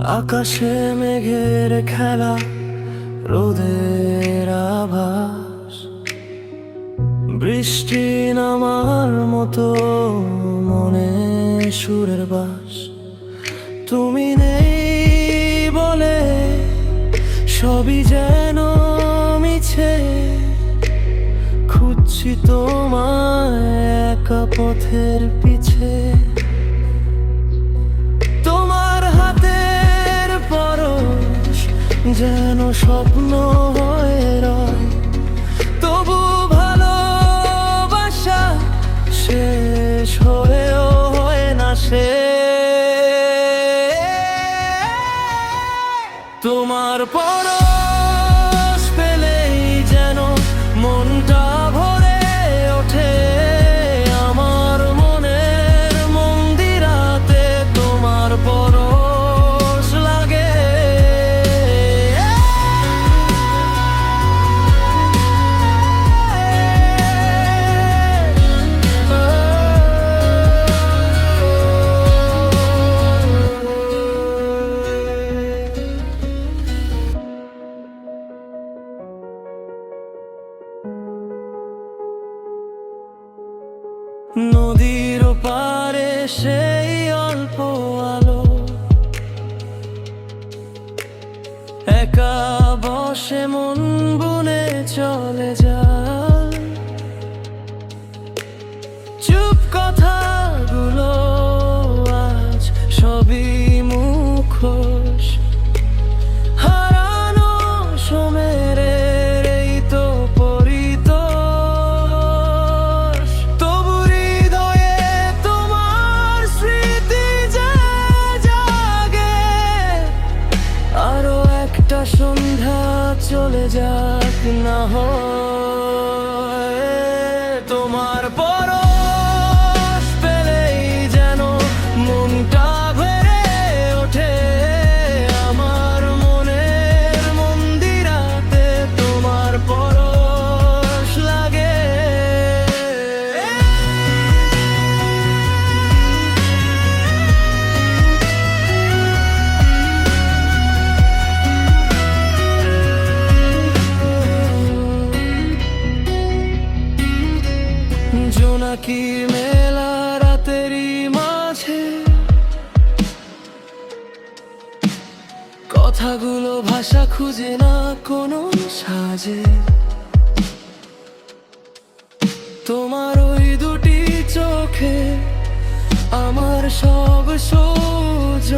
আকাশে মেঘের খেলা, রোদের আভাস, বৃষ্টি নামার মতো মনে সুরের বাস। তুমি নেই বলে সবই যেন মিছে, খুঁজছি তোমায় একা পথের পিছে। তোমার হাতের পরশ যেন স্বপ্ন হয়ে রয়, তবু ভালোবাসা শেষ হয়েও হয় না শেষ। তোমার পরশ পেলেই যেন মনটা ভরে ওঠে, আমার মনের মন্দিরাতে তোমার পরশ লাগে। নদীর পারে সেই অল্প আলো, একা বসে মন বুনে চলে যায়। চুপ কথাগুলো আজ সবই মুখোশ, হারানো সময়ের এই তো পরিতোষ। তবু হৃদয়ে তোমার স্মৃতি যে জাগে, আরো একটা সন্ধ্যা চলে যাক না হয়। তোমার পরশ পেলেই যেন মনটা ভরে ওঠে, আমার মনের মন্দিরাতে তোমার পরশ লাগে। জোনাকি মেলা রাতেরই মাঝে কথাগুলো ভাষা খুঁজে না কোনো সাজে। তোমার ওই দুটি চোখে আমার সব সূর্য